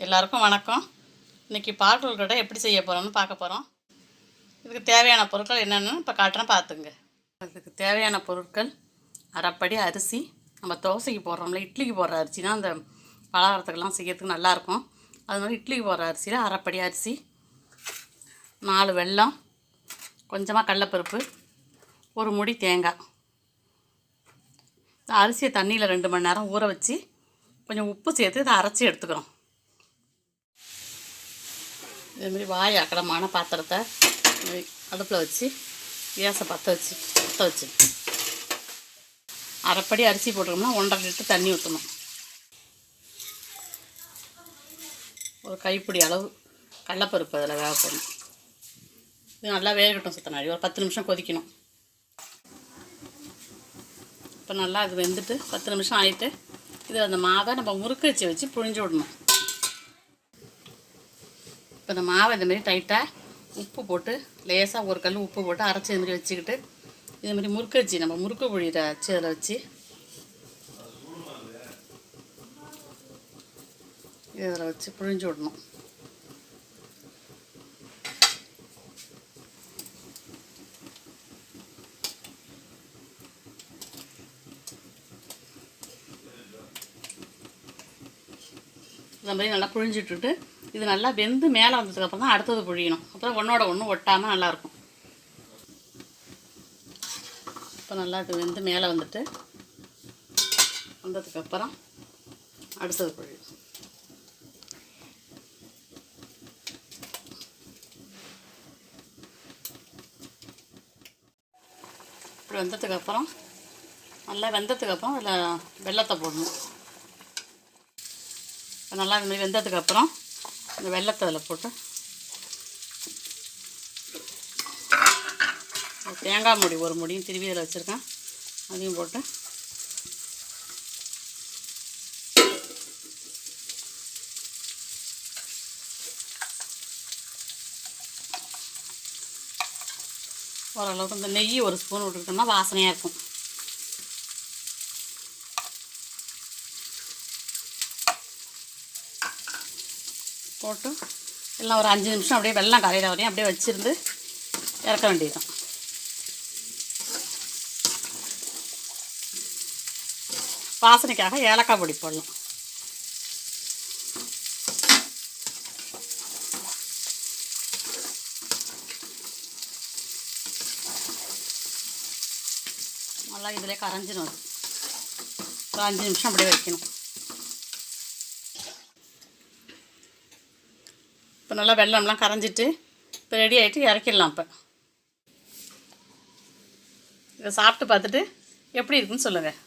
எல்லாருக்கும் வணக்கம். இன்றைக்கி பால் கொழுக்கட்டை எப்படி செய்ய போகிறோம்னு பார்க்க போகிறோம். இதுக்கு தேவையான பொருட்கள் என்னென்னு இப்போ காட்டுறேன், பார்த்துங்க. அதுக்கு தேவையான பொருட்கள்: அரைப்படி அரிசி. நம்ம தோசைக்கு போடுறோம்ல, இட்லிக்கு போடுற அரிசினா அந்த பலகாரத்துக்கெல்லாம் செய்யறதுக்கு நல்லாயிருக்கும். அது மாதிரி இட்லிக்கு போடுற அரிசியில் அரைப்படி அரிசி, 4 வெல்லம், கொஞ்சமாக கடலைப்பருப்பு, ஒரு முடி தேங்காய். அரிசியை தண்ணியில் 2 மணி நேரம் ஊற வச்சு கொஞ்சம் உப்பு சேர்த்து இதை அரைச்சி எடுத்துக்கிறோம். இதேமாரி வாய் அகலமான பாத்திரத்தை அடுப்பில் வச்சு கேஸை பற்ற வச்சு அரைப்படி அரிசி போட்டுக்கோம்னா 1.5 லிட்டர் தண்ணி ஊற்றணும். ஒரு கைப்பிடி அளவு கடலைப்பருப்பு அதில் வேக போடணும். இது நல்லா வேகட்டும். சுத்தனாடி ஒரு 10 நிமிஷம் கொதிக்கணும். இப்போ நல்லா அது வெந்துட்டு 10 நிமிஷம் ஆகிட்டு இது அந்த மாவை நம்ம முறுக்கு வச்சு புழிஞ்சு விடணும். இப்போ இந்த மாவை இந்தமாரி டைட்டாக உப்பு போட்டு லேசாக ஒரு கல் உப்பு போட்டு அரைச்சி இதுமாரி வச்சுக்கிட்டு இதுமாரி முறுக்கு வச்சு நம்ம முறுக்கு புழிகிற அச்சு அதில் வச்சு இதில் வச்சு புழிஞ்சு விடணும். இந்த மாதிரி நல்லா புழிஞ்சிட்டுட்டு இது நல்லா வெந்து மேலே வந்ததுக்கப்புறம் தான் அடுத்தது புழியணும். அப்புறம் ஒன்றோட ஒன்று ஒட்டாமல் நல்லாயிருக்கும். இப்போ நல்லா இது வெந்து மேலே வந்துட்டு வந்ததுக்கப்புறம் அடுத்தது புழியும். இப்படி வந்ததுக்கப்புறம் நல்லா வெந்ததுக்கப்புறம் அதில் வெல்லத்தை போடணும். இப்போ நல்லா இதுமாதிரி வெந்ததுக்கப்புறம் இந்த வெல்லத்தை அதில் போட்டு தேங்காய் மூடி ஒரு முடியும் திருவி இதில் வச்சுருக்கேன், அதையும் போட்டு ஓரளவுக்கு இந்த நெய் ஒரு ஸ்பூன் விட்டுக்கிட்டோம்னா வாசனையாக இருக்கும். போட்டு எல்லாம் ஒரு 5 நிமிஷம் அப்படியே வெல்லம் கரையிற வரையும் அப்படியே வச்சுருந்து இறக்க வேண்டியதுதான். வாசனைக்காக ஏலக்காய் பொடி போடலாம். நல்லா இதிலே கரைஞ்சிடும். ஒரு 5 நிமிஷம் அப்படியே வைக்கணும். இப்போ நல்லா வெல்லம்லாம் கரைஞ்சிட்டு இப்போ ரெடி ஆகிட்டு இறக்கிடலாம். இப்போ இதை சாப்பிட்டு பார்த்துட்டு எப்படி இருக்குன்னு சொல்லுங்கள்.